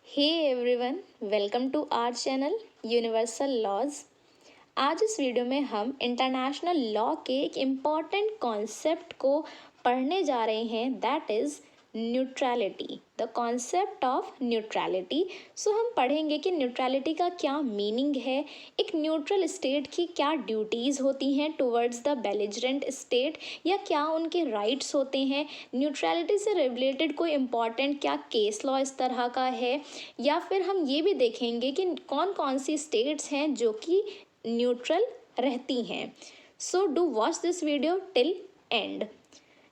Hey everyone, welcome to our channel universal laws. आज इस video में हम इंटरनेशनल लॉ के एक इम्पॉर्टेंट कॉन्सेप्ट को पढ़ने जा रहे हैं, that is neutrality, the concept of neutrality. सो हम पढ़ेंगे कि न्यूट्रलिटी का क्या मीनिंग है, एक न्यूट्रल स्टेट की क्या ड्यूटीज़ होती हैं टुवर्ड्स द बेलिजरेंट स्टेट, या क्या उनके राइट्स होते हैं। न्यूट्रलिटी से रिलेटेड कोई इम्पॉर्टेंट क्या केस लॉ इस तरह का है, या फिर हम ये भी देखेंगे कि कौन कौन सी स्टेट्स हैं जो कि न्यूट्रल रहती हैं। So do watch this video till and.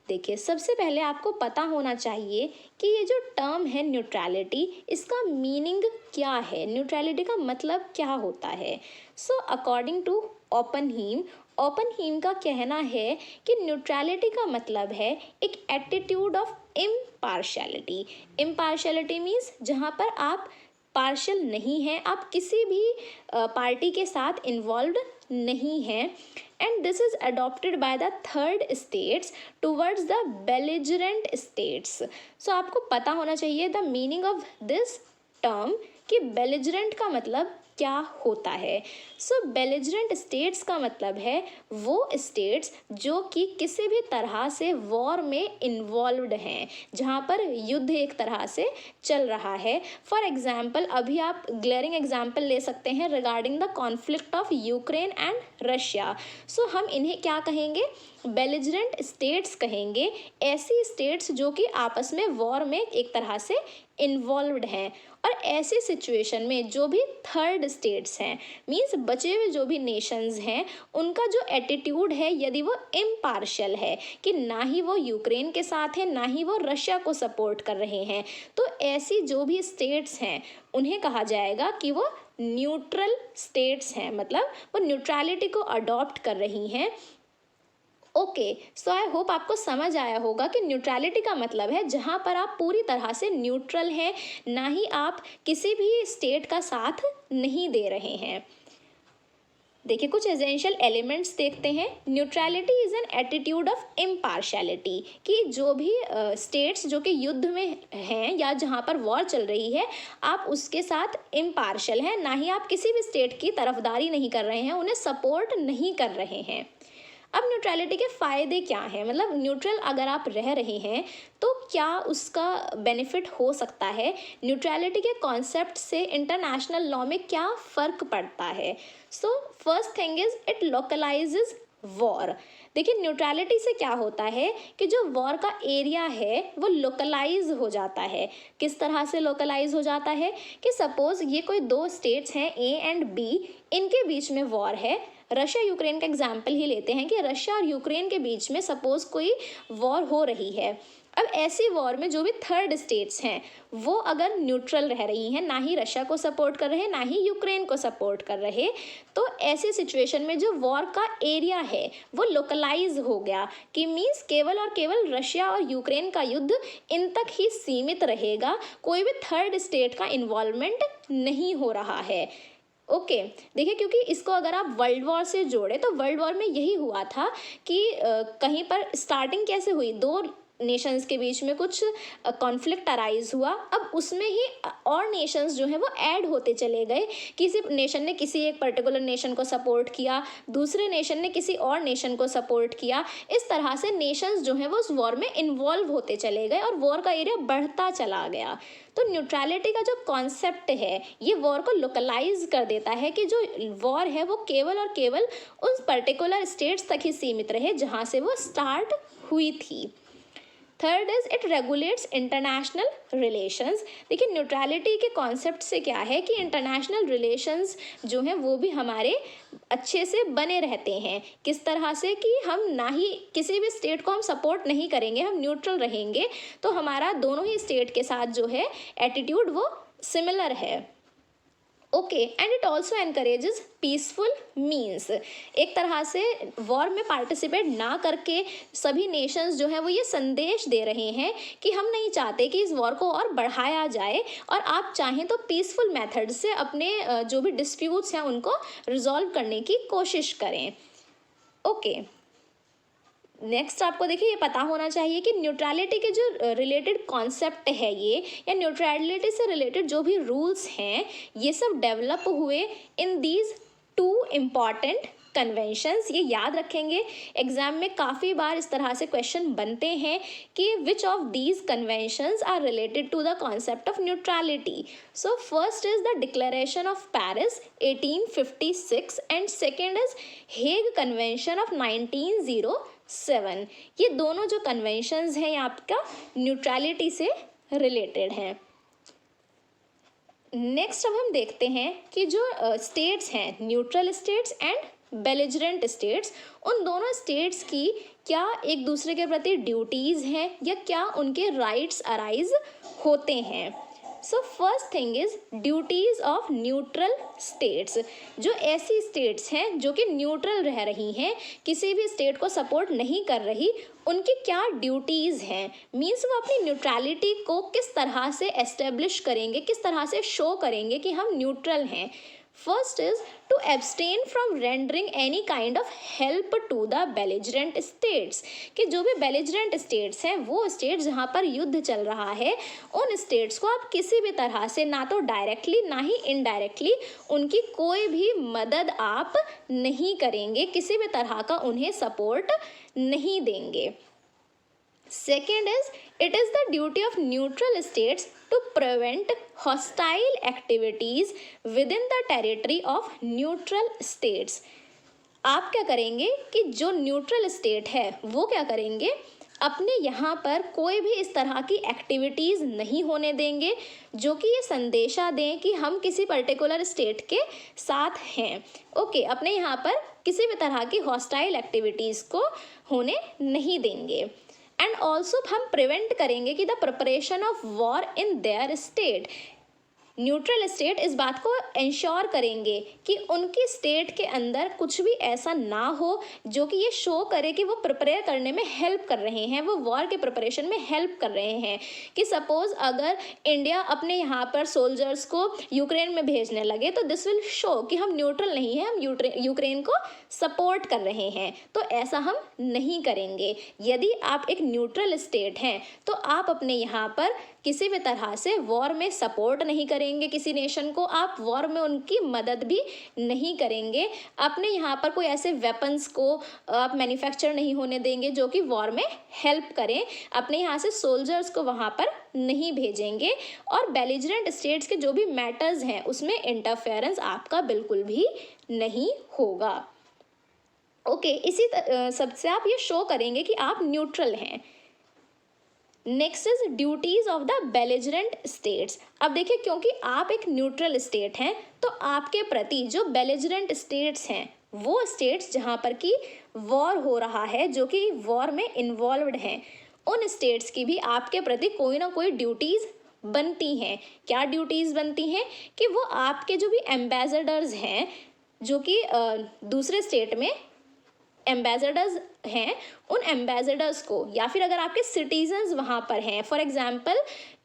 देखिए, सबसे पहले आपको पता होना चाहिए कि ये जो टर्म है न्यूट्रलिटी, इसका मीनिंग क्या है, न्यूट्रलिटी का मतलब क्या होता है। सो अकॉर्डिंग टू ओपनहीम का कहना है कि न्यूट्रलिटी का मतलब है एक attitude of impartiality. Impartiality means जहाँ पर आप पार्शियल नहीं हैं, आप किसी भी पार्टी के साथ इन्वॉल्व नहीं हैं, and this is adopted by the third states towards the belligerent states। so आपको पता होना चाहिए the meaning of this term कि belligerent का मतलब क्या होता है। सो बेलिजरेंट स्टेट्स का मतलब है वो स्टेट्स जो कि किसी भी तरह से वॉर में इन्वॉल्व्ड हैं, जहाँ पर युद्ध एक तरह से चल रहा है। फॉर एग्जाम्पल, अभी आप ग्लेयरिंग एग्जाम्पल ले सकते हैं regarding the conflict of Ukraine and Russia. सो हम इन्हें क्या कहेंगे, बेलिजरेंट स्टेट्स कहेंगे, ऐसी स्टेट्स जो कि आपस में वॉर में एक तरह से इन्वॉल्व्ड हैं। और ऐसी सिचुएशन में जो भी थर्ड स्टेट्स हैं, मींस बचे हुए जो भी नेशंस हैं, उनका जो एटीट्यूड है, यदि वो इम्पार्शियल है कि ना ही वो यूक्रेन के साथ है ना ही वो रशिया को सपोर्ट कर रहे हैं, तो ऐसी जो भी स्टेट्स हैं उन्हें कहा जाएगा कि वो न्यूट्रल स्टेट्स हैं, मतलब वो न्यूट्रलिटी को अडॉप्ट कर रही हैं। ओके, सो आई होप आपको समझ आया होगा कि न्यूट्रलिटी का मतलब है जहाँ पर आप पूरी तरह से न्यूट्रल हैं, ना ही आप किसी भी स्टेट का साथ नहीं दे रहे हैं। देखिए, कुछ एसेंशियल एलिमेंट्स देखते हैं। Neutrality is an attitude of impartiality, कि जो भी स्टेट्स जो कि युद्ध में हैं या जहाँ पर वॉर चल रही है, आप उसके साथ इम्पार्शियल हैं, ना ही आप किसी भी स्टेट की तरफदारी नहीं कर रहे हैं, उन्हें सपोर्ट नहीं कर रहे हैं। अब न्यूट्रलिटी के फ़ायदे क्या हैं, मतलब न्यूट्रल अगर आप रह रहे हैं तो क्या उसका बेनिफिट हो सकता है, न्यूट्रलिटी के कॉन्सेप्ट से इंटरनेशनल लॉ में क्या फ़र्क पड़ता है। So first thing is it लोकलाइजेज war. देखिए, न्यूट्रलिटी से क्या होता है कि जो वॉर का एरिया है वो लोकलाइज हो जाता है। किस तरह से लोकलाइज हो जाता है कि सपोज़ ये कोई दो स्टेट्स हैं ए एंड बी, इनके बीच में वॉर है। रशिया यूक्रेन का एग्जाम्पल ही लेते हैं कि रशिया और यूक्रेन के बीच में सपोज़ कोई वॉर हो रही है। अब ऐसी वॉर में जो भी थर्ड स्टेट्स हैं वो अगर न्यूट्रल रह रही हैं, ना ही रशिया को सपोर्ट कर रहे ना ही यूक्रेन को सपोर्ट कर रहे, तो ऐसी सिचुएशन में जो वॉर का एरिया है वो लोकलाइज हो गया, कि मीन्स केवल और केवल रशिया और यूक्रेन का युद्ध इन तक ही सीमित रहेगा, कोई भी थर्ड स्टेट का इन्वॉल्वमेंट नहीं हो रहा है। ओके, देखिए, क्योंकि इसको अगर आप वर्ल्ड वॉर से जोड़े तो वर्ल्ड वॉर में यही हुआ था कि कहीं पर स्टार्टिंग कैसे हुई, दो नेशंस के बीच में कुछ कॉन्फ्लिक्ट अराइज हुआ, अब उसमें ही और नेशंस जो हैं वो ऐड होते चले गए। किसी नेशन ने किसी एक पर्टिकुलर नेशन को सपोर्ट किया, दूसरे नेशन ने किसी और नेशन को सपोर्ट किया, इस तरह से नेशंस जो हैं वो उस वॉर में इन्वॉल्व होते चले गए और वॉर का एरिया बढ़ता चला गया। तो न्यूट्रलिटी का जो कॉन्सेप्ट है ये वॉर को लोकलाइज कर देता है कि जो वॉर है वो केवल और केवल उस पर्टिकुलर स्टेट्स तक ही सीमित रहे जहाँ से वो स्टार्ट हुई थी। Third is it regulates international relations. देखिए, न्यूट्रलिटी के कॉन्सेप्ट से क्या है कि इंटरनेशनल रिलेशंस जो हैं वो भी हमारे अच्छे से बने रहते हैं। किस तरह से कि हम ना ही किसी भी स्टेट को हम सपोर्ट नहीं करेंगे, हम न्यूट्रल रहेंगे, तो हमारा दोनों ही स्टेट के साथ जो है एटीट्यूड वो सिमिलर है। Okay, and it also encourages peaceful means, एक तरह से वॉर में पार्टिसिपेट ना करके सभी नेशंस जो हैं वो ये संदेश दे रहे हैं कि हम नहीं चाहते कि इस वॉर को और बढ़ाया जाए, और आप चाहें तो पीसफुल मेथड से अपने जो भी डिस्प्यूट्स हैं उनको रिजॉल्व करने की कोशिश करें। ओके, नेक्स्ट आपको देखिए ये पता होना चाहिए कि न्यूट्रलिटी के जो रिलेटेड कॉन्सेप्ट है ये, या न्यूट्रलिटी से रिलेटेड जो भी रूल्स हैं, ये सब डेवलप हुए in these two important conventions. ये याद रखेंगे, एग्जाम में काफ़ी बार इस तरह से क्वेश्चन बनते हैं कि which of these conventions are related to the concept of neutrality. So first is the declaration of Paris 1856 and second is Hague convention of 1907। ये दोनों जो कन्वेंशंस हैं ये आपका न्यूट्रलिटी से रिलेटेड हैं। नेक्स्ट अब हम देखते हैं कि जो स्टेट्स हैं, neutral states and belligerent states, उन दोनों स्टेट्स की क्या एक दूसरे के प्रति ड्यूटीज़ हैं या क्या उनके राइट्स अराइज होते हैं। So first thing is duties of neutral states. जो ऐसी स्टेट्स हैं जो कि न्यूट्रल रह रही हैं, किसी भी स्टेट को सपोर्ट नहीं कर रही, उनकी क्या ड्यूटीज़ हैं, मीन्स वो अपनी न्यूट्रलिटी को किस तरह से एस्टेब्लिश करेंगे, किस तरह से शो करेंगे कि हम न्यूट्रल हैं। First is to abstain from rendering any kind of help to the belligerent states, कि जो भी बेलिजरेंट स्टेट्स हैं, वो स्टेट्स जहाँ पर युद्ध चल रहा है, उन स्टेट्स को आप किसी भी तरह से, ना तो डायरेक्टली ना ही इनडायरेक्टली, उनकी कोई भी मदद आप नहीं करेंगे, किसी भी तरह का उन्हें सपोर्ट नहीं देंगे। Second is, it is the duty of neutral states to prevent hostile activities within the territory of neutral states. आप क्या करेंगे कि जो न्यूट्रल स्टेट है वो क्या करेंगे, अपने यहाँ पर कोई भी इस तरह की एक्टिविटीज़ नहीं होने देंगे जो कि ये संदेशा दें कि हम किसी पर्टिकुलर स्टेट के साथ हैं। ओके, अपने यहाँ पर किसी भी तरह की हॉस्टाइल एक्टिविटीज़ को होने नहीं देंगे। एंड ऑल्सो हम प्रिवेंट करेंगे कि the preparation of war in their state. Neutral state इस बात को इंश्योर करेंगे कि उनकी स्टेट के अंदर कुछ भी ऐसा ना हो जो कि ये शो करे कि वो प्रिपेयर करने में हेल्प कर रहे हैं, वो वॉर के प्रिपरेशन में हेल्प कर रहे हैं। कि सपोज अगर इंडिया अपने यहाँ पर सोल्जर्स को यूक्रेन में भेजने लगे तो दिस विल शो कि हम न्यूट्रल नहीं हैं, हम यूक्रेन को सपोर्ट कर रहे हैं। तो ऐसा हम नहीं करेंगे। यदि आप एक न्यूट्रल स्टेट हैं तो आप अपने यहाँ पर किसी भी तरह से वॉर में सपोर्ट नहीं करेंगे किसी नेशन को, आप वॉर में उनकी मदद भी नहीं करेंगे। अपने यहाँ पर कोई ऐसे वेपन्स को आप मैन्युफैक्चर नहीं होने देंगे जो कि वॉर में हेल्प करें। अपने यहाँ से सोल्जर्स को वहाँ पर नहीं भेजेंगे। और बेलिजरेंट स्टेट्स के जो भी मैटर्स हैं उसमें इंटरफेरेंस आपका बिल्कुल भी नहीं होगा। ओके, इसी सबसे आप ये शो करेंगे कि आप न्यूट्रल हैं। Next is duties of the belligerent states. अब देखिए, क्योंकि आप एक न्यूट्रल स्टेट हैं तो आपके प्रति जो बेलिजरेंट स्टेट्स हैं, वो स्टेट्स जहाँ पर कि वॉर हो रहा है, जो कि वॉर में इन्वॉल्व्ड हैं, उन स्टेट्स की भी आपके प्रति कोई ना कोई ड्यूटीज़ बनती हैं। क्या ड्यूटीज़ बनती हैं कि वो आपके जो भी एम्बेसडर्स हैं, जो कि दूसरे स्टेट में एम्बेसडर्स हैं, उन एम्बेसडर्स को, या फिर अगर आपके सिटीजन्स वहाँ पर हैं, फॉर एग्जांपल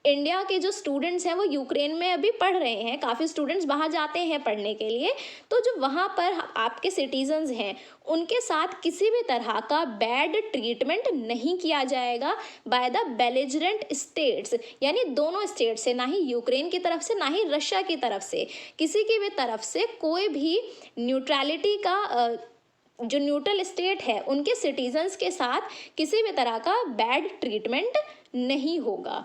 इंडिया के जो स्टूडेंट्स हैं वो यूक्रेन में अभी पढ़ रहे हैं, काफ़ी स्टूडेंट्स वहाँ जाते हैं पढ़ने के लिए, तो जो वहाँ पर आपके सिटीजन्स हैं उनके साथ किसी भी तरह का बैड ट्रीटमेंट नहीं किया जाएगा बाय द बेलिजरेंट स्टेट्स। यानी दोनों स्टेट से, ना ही यूक्रेन की तरफ से ना ही रशिया की तरफ से, किसी की भी तरफ से कोई भी न्यूट्रलिटी का जो न्यूट्रल स्टेट है उनके सिटीजन्स के साथ किसी भी तरह का बैड ट्रीटमेंट नहीं होगा।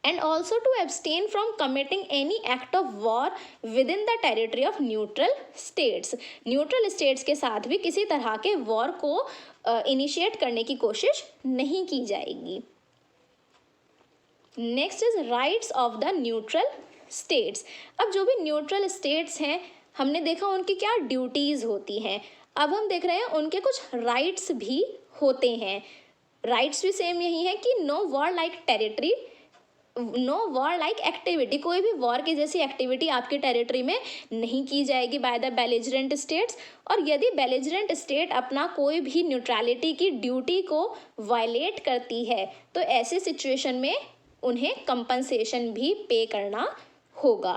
And also to abstain from committing any act of war within the territory of neutral states. Neutral states के साथ भी किसी तरह के वॉर को इनिशिएट करने की कोशिश नहीं की जाएगी। Next is rights of the neutral states. अब जो भी न्यूट्रल स्टेट्स हैं, हमने देखा उनकी क्या ड्यूटीज़ होती हैं। अब हम देख रहे हैं उनके कुछ राइट्स भी होते हैं। राइट्स भी सेम यही है कि no war like territory, no war like activity, कोई भी वॉर की जैसी एक्टिविटी आपकी टेरिटरी में नहीं की जाएगी बाय द बेलिजरेंट स्टेट्स। और यदि बेलिजरेंट स्टेट अपना कोई भी न्यूट्रलिटी की ड्यूटी को वायलेट करती है तो ऐसी सिचुएशन में उन्हें कंपनसेशन भी पे करना होगा।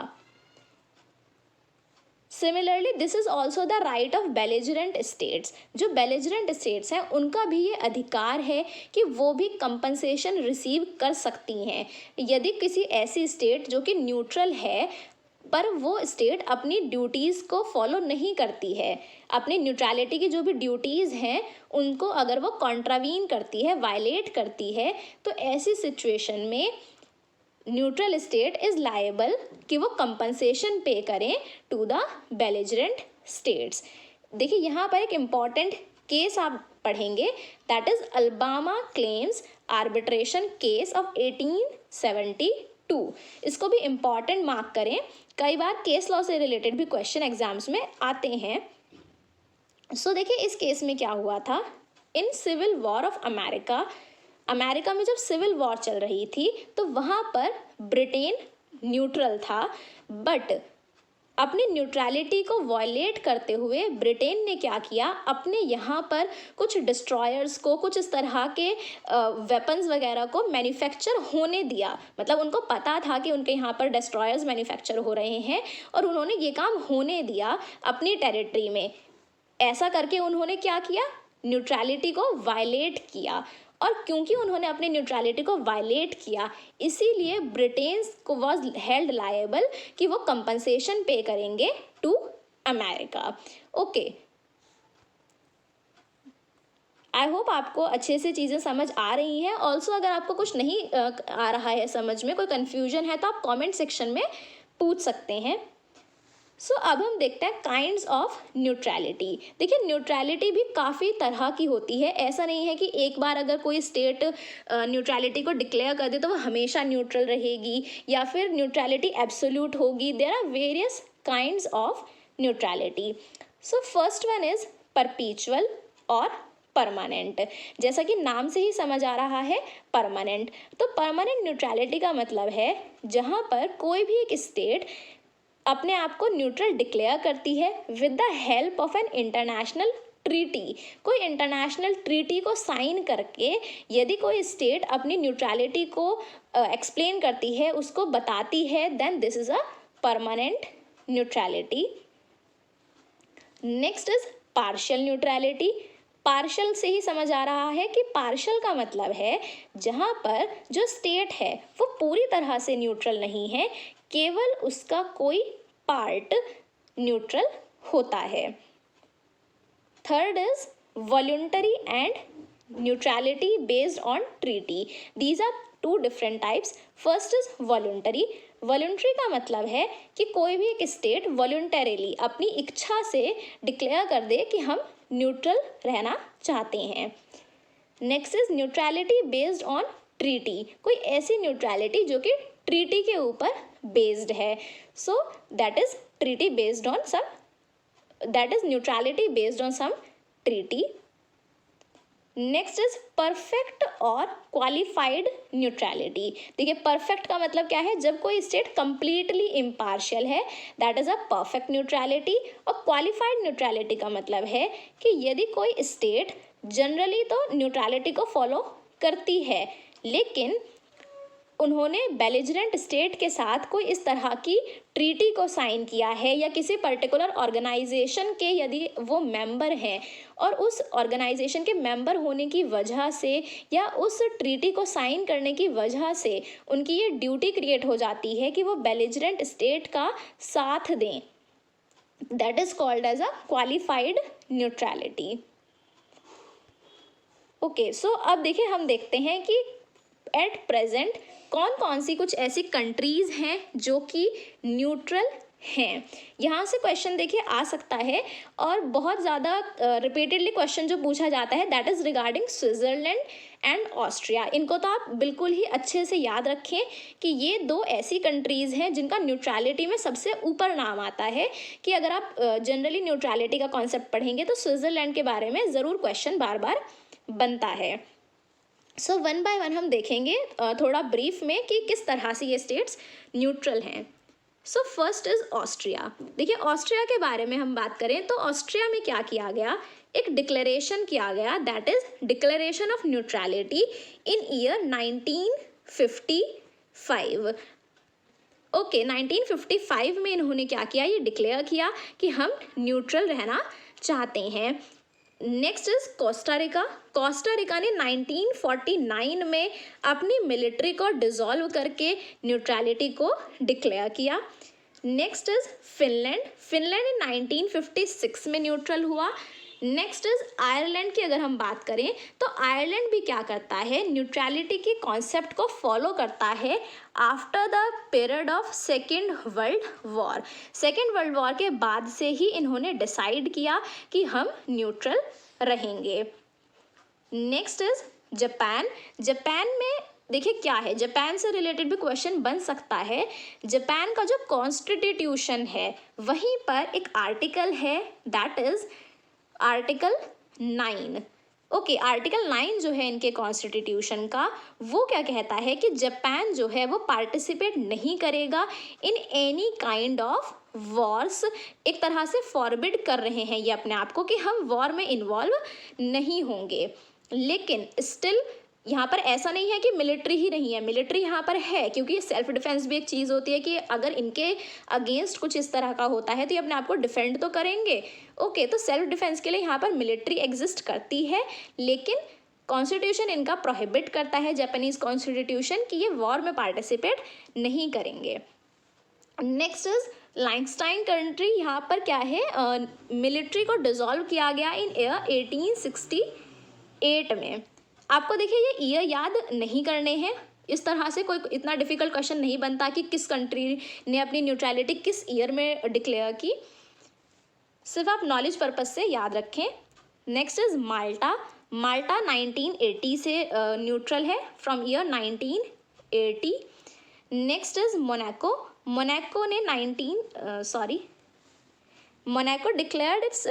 Similarly this is also the right of belligerent states. जो बेलिजरेंट स्टेट्स हैं उनका भी ये अधिकार है कि वो भी कंपनसेशन रिसीव कर सकती हैं यदि किसी ऐसी स्टेट जो कि न्यूट्रल है पर वो स्टेट अपनी ड्यूटीज़ को फॉलो नहीं करती है, अपनी न्यूट्रलिटी की जो भी ड्यूटीज़ हैं उनको अगर वो कॉन्ट्रावीन करती है, वायलेट करती है, तो ऐसी सिचुएशन में न्यूट्रल स्टेट इज़ लायबल कि वो कंपनसेशन पे करें टू द बेलिजरेंट स्टेट्स। देखिए यहाँ पर एक इम्पॉर्टेंट केस आप पढ़ेंगे, that is Alabama claims arbitration case of 1872। इसको भी इम्पॉर्टेंट मार्क करें, कई बार केस लॉ से रिलेटेड भी क्वेश्चन एग्जाम्स में आते हैं। सो देखिए इस केस में क्या हुआ था, in civil war of America में जब सिविल वॉर चल रही थी तो वहाँ पर ब्रिटेन न्यूट्रल था, बट अपनी न्यूट्रलिटी को वॉयलेट करते हुए ब्रिटेन ने क्या किया, अपने यहाँ पर कुछ डिस्ट्रॉयर्स को, कुछ इस तरह के वेपन्स वगैरह को मैन्युफैक्चर होने दिया। मतलब उनको पता था कि उनके यहाँ पर डिस्ट्रॉयर्स मैन्युफैक्चर हो रहे हैं और उन्होंने ये काम होने दिया अपनी टेरिटरी में। ऐसा करके उन्होंने क्या किया, न्यूट्रलिटी को वायलेट किया, और क्योंकि उन्होंने अपनी न्यूट्रलिटी को वायलेट किया इसीलिए ब्रिटेन को वॉज हेल्ड लायबल कि वो कंपनसेशन पे करेंगे to America. Okay, I hope आपको अच्छे से चीज़ें समझ आ रही हैं। ऑल्सो अगर आपको कुछ नहीं आ रहा है समझ में, कोई कन्फ्यूजन है, तो आप कमेंट सेक्शन में पूछ सकते हैं। सो अब हम देखते हैं काइंड्स ऑफ न्यूट्रलिटी। देखिए न्यूट्रलिटी भी काफ़ी तरह की होती है, ऐसा नहीं है कि एक बार अगर कोई स्टेट न्यूट्रलिटी को डिक्लेयर कर दे तो वो हमेशा न्यूट्रल रहेगी या फिर न्यूट्रलिटी एब्सोल्यूट होगी। There are various kinds of neutrality. So first one is perpetual और परमानेंट। जैसा कि नाम से ही समझ आ रहा है परमानेंट, तो परमानेंट न्यूट्रलिटी का मतलब है जहाँ पर कोई भी एक स्टेट अपने आप को न्यूट्रल डिक्लेयर करती है with the help of an international treaty. कोई इंटरनेशनल ट्रीटी को साइन करके यदि कोई स्टेट अपनी न्यूट्रलिटी को एक्सप्लेन करती है, उसको बताती है, then this is a permanent neutrality. Next is partial neutrality. Partial से ही समझ आ रहा है कि पार्शियल का मतलब है जहाँ पर जो स्टेट है वो पूरी तरह से न्यूट्रल नहीं है, केवल उसका कोई पार्ट न्यूट्रल होता है। Third is voluntary and neutrality based on treaty. These are two different types. First is voluntary. Voluntary का मतलब है कि कोई भी एक स्टेट वॉलंटरीली अपनी इच्छा से डिक्लेयर कर दे कि हम न्यूट्रल रहना चाहते हैं। Next is neutrality based on treaty. कोई ऐसी न्यूट्रलिटी जो कि ट्रीटी के ऊपर बेस्ड है। So that is treaty based on some, that is neutrality based on some treaty. Next is perfect और क्वालिफाइड न्यूट्रलिटी। देखिए परफेक्ट का मतलब क्या है, जब कोई स्टेट कंप्लीटली इम्पार्शियल है, that is a perfect neutrality. और क्वालिफाइड न्यूट्रलिटी का मतलब है कि यदि कोई स्टेट जनरली तो न्यूट्रलिटी को फॉलो करती है लेकिन उन्होंने बेलिजरेंट स्टेट के साथ कोई इस तरह की ट्रीटी को साइन किया है या किसी पर्टिकुलर ऑर्गेनाइजेशन के यदि वो मेंबर हैं और उस ऑर्गेनाइजेशन के मेंबर होने की वजह से या उस ट्रीटी को साइन करने की वजह से उनकी ये ड्यूटी क्रिएट हो जाती है कि वो बेलिजरेंट स्टेट का साथ दें, that is called as a qualified neutrality. Okay, सो अब देखिए हम देखते हैं कि एट प्रेजेंट कौन कौन सी कुछ ऐसी कंट्रीज़ हैं जो कि न्यूट्रल हैं। यहाँ से क्वेश्चन देखिए आ सकता है और बहुत ज़्यादा रिपीटेडली क्वेश्चन जो पूछा जाता है that is regarding Switzerland and Austria. इनको तो आप बिल्कुल ही अच्छे से याद रखें कि ये दो ऐसी कंट्रीज़ हैं जिनका न्यूट्रलिटी में सबसे ऊपर नाम आता है। कि अगर आप जनरली न्यूट्रलिटी का कॉन्सेप्ट पढ़ेंगे तो स्विट्ज़रलैंड के बारे में ज़रूर क्वेश्चन बार बार बनता है। सो वन बाय वन हम देखेंगे थोड़ा ब्रीफ में कि किस तरह से ये स्टेट्स न्यूट्रल हैं। सो फर्स्ट इज ऑस्ट्रिया। देखिए ऑस्ट्रिया के बारे में हम बात करें तो ऑस्ट्रिया में क्या किया गया, एक डिक्लेरेशन किया गया, that is declaration of neutrality in year 1955। Okay 1955 में इन्होंने क्या किया, ये डिक्लेयर किया कि हम न्यूट्रल रहना चाहते हैं। Next is Costa Rica. Costa Rica ने 1949 में अपनी मिलिट्री को डिसॉल्व करके न्यूट्रलिटी को डिक्लेयर किया। Next is Finland. फिनलैंड इन 1956 में न्यूट्रल हुआ। नेक्स्ट इज आयरलैंड की अगर हम बात करें तो आयरलैंड भी क्या करता है, न्यूट्रलिटी के कॉन्सेप्ट को फॉलो करता है after the period of second world war. Second world war के बाद से ही इन्होंने डिसाइड किया कि हम न्यूट्रल रहेंगे। Next is Japan. जापान में देखिए क्या है, जापान से रिलेटेड भी क्वेश्चन बन सकता है। जापान का जो कॉन्स्टिट्यूशन है वहीं पर एक आर्टिकल है, that is article 9। Okay article 9 जो है इनके कॉन्स्टिट्यूशन का, वो क्या कहता है कि जापान जो है वो पार्टिसिपेट नहीं करेगा in any kind of Wars. एक तरह से फॉरबिड कर रहे हैं ये अपने आप को कि हम वॉर में इन्वॉल्व नहीं होंगे। लेकिन स्टिल यहाँ पर ऐसा नहीं है कि मिलिट्री ही नहीं है, मिलिट्री यहाँ पर है, क्योंकि सेल्फ डिफेंस भी एक चीज़ होती है कि अगर इनके अगेंस्ट कुछ इस तरह का होता है तो ये अपने आप को डिफेंड तो करेंगे। ओके तो सेल्फ डिफेंस के लिए यहाँ पर मिलिट्री एग्जिस्ट करती है, लेकिन कॉन्स्टिट्यूशन इनका प्रोहिबिट करता है, जापानीज़ कॉन्स्टिट्यूशन, कि ये वॉर में पार्टिसिपेट नहीं करेंगे। Next is लाइंस्टाइन country. यहाँ पर क्या है, मिलिट्री को डिसॉल्व किया गया इन ईयर 1868 में। आपको देखिए ये ईयर याद नहीं करने हैं, इस तरह से कोई इतना डिफिकल्ट क्वेश्चन नहीं बनता कि किस कंट्री ने अपनी न्यूट्रलिटी किस ईयर में डिक्लेयर की, सिर्फ आप नॉलेज पर्पज से याद रखें। नेक्स्ट इज माल्टा। माल्टा 1980 से न्यूट्रल है, from year 1980। Next is Monaco. Monaco ने Monaco declared it's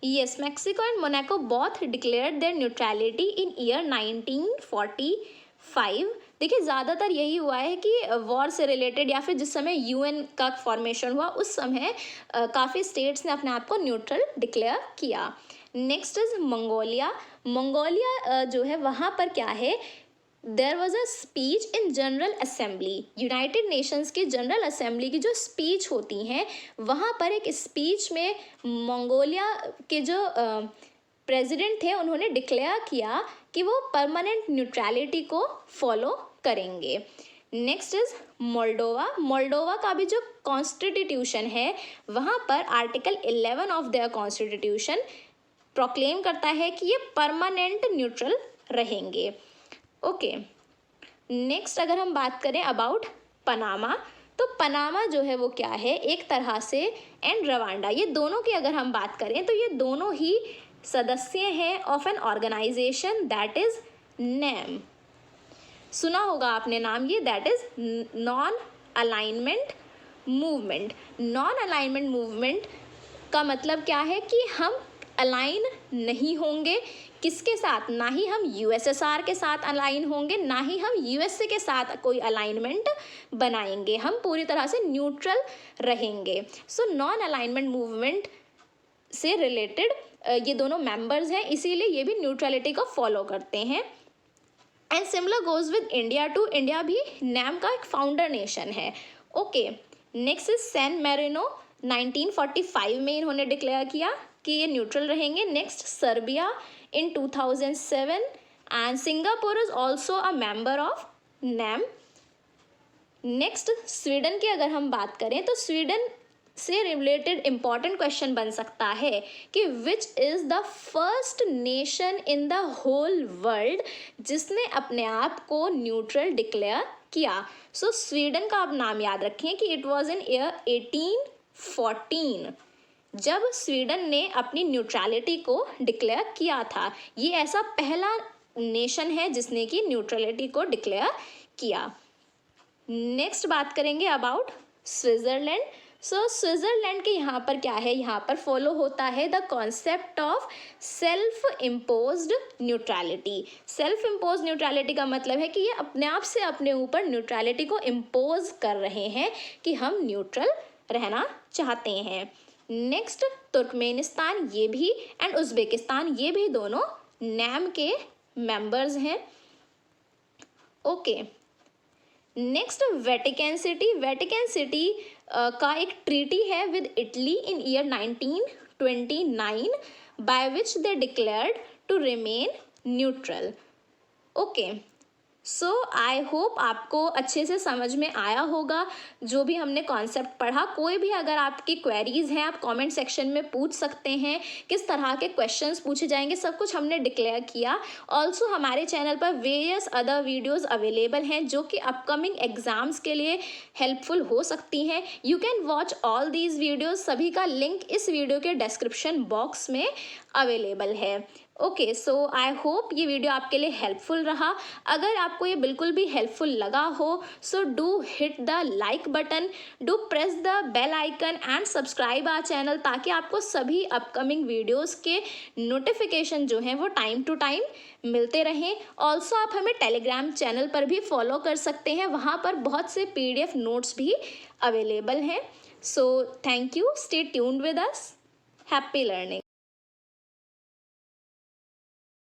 Yes, Mexico and Monaco both declared their neutrality in year 1945। देखिए ज़्यादातर यही हुआ है कि वॉर से रिलेटेड या फिर जिस समय यूएन का फॉर्मेशन हुआ उस समय काफ़ी स्टेट्स ने अपने आप को न्यूट्रल डिक्लेयर किया। Next is Mongolia. मंगोलिया जो है वहाँ पर क्या है, there was a speech in general assembly. United Nations की जनरल असेंबली की जो स्पीच होती हैं वहाँ पर एक स्पीच में मंगोलिया के जो प्रेसिडेंट थे उन्होंने डिक्लेयर किया कि वो परमानेंट न्यूट्रलिटी को फॉलो करेंगे। Next is Moldova. मोल्डोवा का भी जो कॉन्स्टिट्यूशन है वहाँ पर article 11 of their constitution proclaim करता है कि ये परमानेंट न्यूट्रल रहेंगे। ओके नेक्स्ट अगर हम बात करें अबाउट पनामा, तो पनामा जो है वो क्या है, एक तरह से एंड रवांडा, ये दोनों की अगर हम बात करें तो ये दोनों ही सदस्य हैं of an organisation that is NAM. सुना होगा आपने नाम ये, that is non alignment movement. Non alignment movement का मतलब क्या है कि हम अलाइन नहीं होंगे किसके साथ, ना ही हम यूएसएसआर के साथ अलाइन होंगे, ना ही हम यूएसए के साथ कोई अलाइनमेंट बनाएंगे, हम पूरी तरह से न्यूट्रल रहेंगे। सो नॉन अलाइनमेंट मूवमेंट से रिलेटेड ये दोनों मेंबर्स हैं, इसीलिए ये भी न्यूट्रलिटी को फॉलो करते हैं। And similar goes with India too, India भी नैम का एक फाउंडर नेशन है। Okay next is San Marino. 1945 में इन्होंने डिक्लेयर किया कि ये न्यूट्रल रहेंगे। Next Serbia in 2007 and Singapore is also a member of NAM। Next Sweden की अगर हम बात करें तो स्वीडन से रिलेटेड इम्पॉर्टेंट क्वेश्चन बन सकता है कि which is the first nation in the whole world जिसने अपने आप को न्यूट्रल डिक्लेयर किया। सो स्वीडन का आप नाम याद रखें कि इट वॉज इन ईयर 1814 जब स्वीडन ने अपनी न्यूट्रलिटी को डिक्लेयर किया था। ये ऐसा पहला नेशन है जिसने कि न्यूट्रलिटी को डिक्लेयर किया। नेक्स्ट बात करेंगे अबाउट स्विट्ज़रलैंड। सो स्विट्ज़रलैंड के यहाँ पर क्या है, यहाँ पर फॉलो होता है the concept of self imposed neutrality. Self impose neutrality का मतलब है कि ये अपने आप से अपने ऊपर न्यूट्रलिटी को इम्पोज कर रहे हैं कि हम न्यूट्रल रहना चाहते हैं। नेक्स्ट तुर्कमेनिस्तान, ये भी एंड उज़्बेकिस्तान, ये भी दोनों नैम के मेंबर्स हैं। ओके, नेक्स्ट वेटिकन सिटी का एक ट्रीटी है with Italy in year 1929 by which they declared to remain neutral. Okay, so I hope आपको अच्छे से समझ में आया होगा जो भी हमने कॉन्सेप्ट पढ़ा। कोई भी अगर आपकी क्वेरीज हैं आप कमेंट सेक्शन में पूछ सकते हैं, किस तरह के क्वेश्चंस पूछे जाएंगे सब कुछ हमने डिक्लेयर किया। ऑल्सो हमारे चैनल पर वेरियस अदर वीडियोस अवेलेबल हैं जो कि अपकमिंग एग्जाम्स के लिए हेल्पफुल हो सकती हैं। You can watch all these videos, सभी का लिंक इस वीडियो के डिस्क्रिप्शन बॉक्स में अवेलेबल है। ओके, सो आई होप ये वीडियो आपके लिए हेल्पफुल रहा। अगर आपको ये बिल्कुल भी हेल्पफुल लगा हो so do hit the like button, do press the bell icon and subscribe our channel, ताकि आपको सभी अपकमिंग वीडियोस के नोटिफिकेशन जो हैं वो टाइम टू टाइम मिलते रहें। ऑल्सो आप हमें टेलीग्राम चैनल पर भी फॉलो कर सकते हैं, वहाँ पर बहुत से PDF नोट्स भी अवेलेबल हैं। So thank you, stay tuned with us, happy learning.